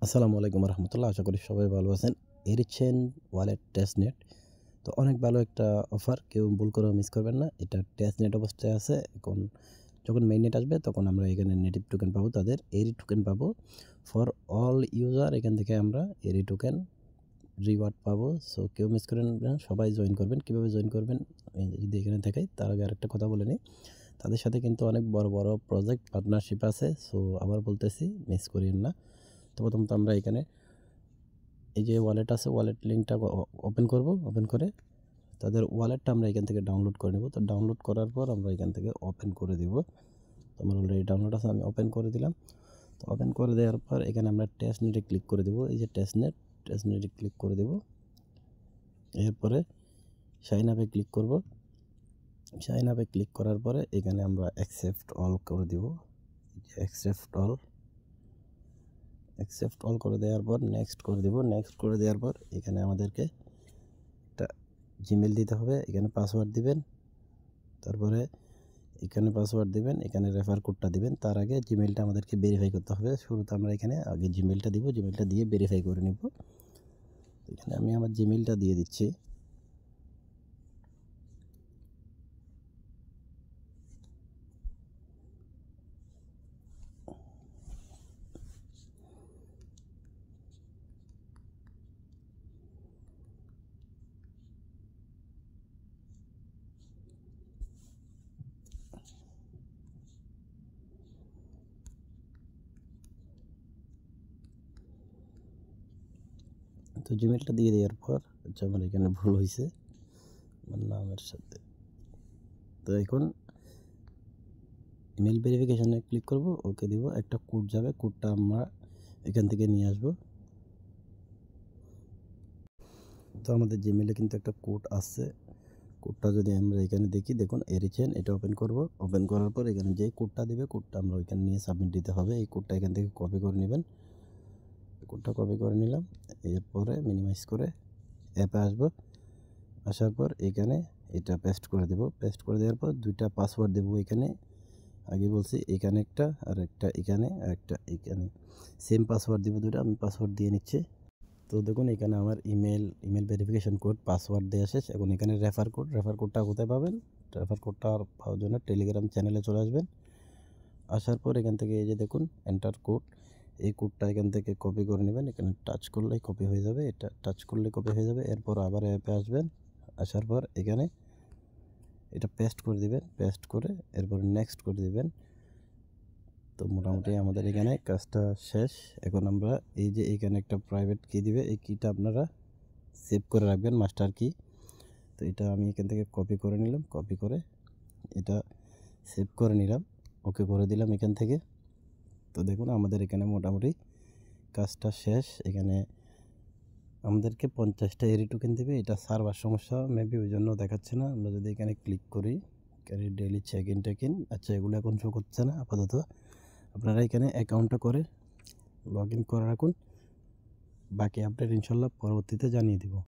আসসালামু আলাইকুম রহমতুল্লাহ। আশা করি সবাই ভালো আছেন। এরিচেন ওয়ালেট টেস্টনেট তো অনেক ভালো একটা অফার, কেউ ভুল করে মিস করবেন না। এটা টেস্টনেট অবস্থায় আছে। এখন যখন মেইননেট আসবে তখন আমরা এখানে নেটিভ টোকেন পাবো, তাদের এরি টোকেন পাবো ফর অল ইউজার। এখান থেকে আমরা এরি টোকেন রিওয়ার্ড পাবো। সো কেউ মিস করেন না, সবাই জয়েন করবেন। কীভাবে জয়েন করবেন যদি এখানে দেখাই, তার আগে আরেকটা কথা বলে নিই, তাদের সাথে কিন্তু অনেক বড় বড় প্রজেক্ট পার্টনারশিপ আছে। সো আবার বলতেছি, মিস করিয়েন না। তো প্রথমত আমরা এখানে এই যে ওয়ালেট আছে, ওয়ালেট লিঙ্কটা ওপেন করব। ওপেন করে তাদের ওয়ালেটটা আমরা এখান থেকে ডাউনলোড করে নেব। তো ডাউনলোড করার পর আমরা এখান থেকে ওপেন করে দিব। তো আমার অলরেডি ডাউনলোড আছে, আমি ওপেন করে দিলাম। তো ওপেন করে দেওয়ার পর এখানে আমরা টেস্টনেটে ক্লিক করে দেব। এই যে টেস্টনেটে ক্লিক করে দেব। এরপরে সাইন আপে ক্লিক করব। সাইন আপে ক্লিক করার পরে এখানে আমরা অ্যাকসেপ্ট অল করে দেব। অ্যাকসেপ্ট অল করে দেওয়ার পর নেক্সট করে দেব। নেক্সট করে দেওয়ার পর এখানে আমাদেরকে একটা জিমেল দিতে হবে। এখানে পাসওয়ার্ড দিবেন, তারপরে এখানে পাসওয়ার্ড দিবেন, এখানে রেফার কোডটা দিবেন। তার আগে জিমেলটা আমাদেরকে ভেরিফাই করতে হবে। শুরুতে আমরা এখানে আগে জিমেলটা দিব, জিমেলটা দিয়ে ভেরিফাই করে নিব। এখানে আমি আমার জিমেলটা দিয়ে দিচ্ছি। তো জিমেলটা দিয়ে দেওয়ার পর আমার এখানে ভুল হয়েছে আমার নামের সাথে। তো এখন ইমেল ভেরিফিকেশানে ক্লিক করব, ওকে দিব। একটা কোড যাবে, কোডটা আমরা এখান থেকে নিয়ে আসব। তো আমাদের জিমেলে কিন্তু একটা কোড আছে। কোডটা যদি আমরা এখানে দেখি, দেখুন এরিচেন, এটা ওপেন করব। ওপেন করার পর এখানে যে কোডটা দেবে, কোডটা আমরা ওইখানে নিয়ে সাবমিট দিতে হবে। এই কোডটা এখান থেকে কপি করে নেবেন। কোডটা কপি করে নিলাম। এরপরে মিনিমাইজ করে অ্যাপে আসব। আসার পর এখানে এটা পেস্ট করে দেব। পেস্ট করে দেওয়ার পর দুইটা পাসওয়ার্ড দেব। এখানে আগে বলছি, এখানে একটা আর একটা এখানে, আর একটা এখানে, সেম পাসওয়ার্ড দিব দুটো। আমি পাসওয়ার্ড দিয়ে নিচ্ছি। তো দেখুন এখানে আমার ইমেল ভেরিফিকেশন কোড, পাসওয়ার্ড দেওয়া শেষ। এখন এখানে রেফার কোডটা কোথায় পাবেন? রেফার কোডটা পাওয়ার জন্য টেলিগ্রাম চ্যানেলে চলে আসবেন। আসার পর এখান থেকে এই যে দেখুন এন্টার কোড, এই কোডটা এখান থেকে কপি করে নেবেন। এখানে টাচ করলেই কপি হয়ে যাবে, এটা টাচ করলে কপি হয়ে যাবে। এরপর আবার অ্যাপে আসবেন। আসার পর এখানে এটা পেস্ট করে দিবেন। পেস্ট করে এরপর নেক্সট করে দিবেন। তো মোটামুটি আমাদের এখানে কাজটা শেষ। এখন আমরা এই যে এখানে একটা প্রাইভেট কি দিবে, এই কিটা আপনারা সেভ করে রাখবেন, মাস্টার কি। তো এটা আমি এখান থেকে কপি করে নিলাম, কপি করে এটা সেভ করে নিলাম, ওকে করে দিলাম এখান থেকে। তো দেখুন আমাদের এখানে মোটামুটি কাজটা শেষ। এখানে আমাদেরকে 50টা এরি টোকেন দেবে। এটা সার্ভার সমস্যা মেবি, ওই জন্য দেখাচ্ছে না। আমরা যদি এখানে ক্লিক করি, এখানে ডেইলি চেক ইন, আচ্ছা এগুলো এখন শো করছে না আপাতত। আপনারা এখানে অ্যাকাউন্টটা করে লগ ইন করে রাখুন। বাকি আপডেট ইনশাল্লাহ পরবর্তীতে জানিয়ে দিব।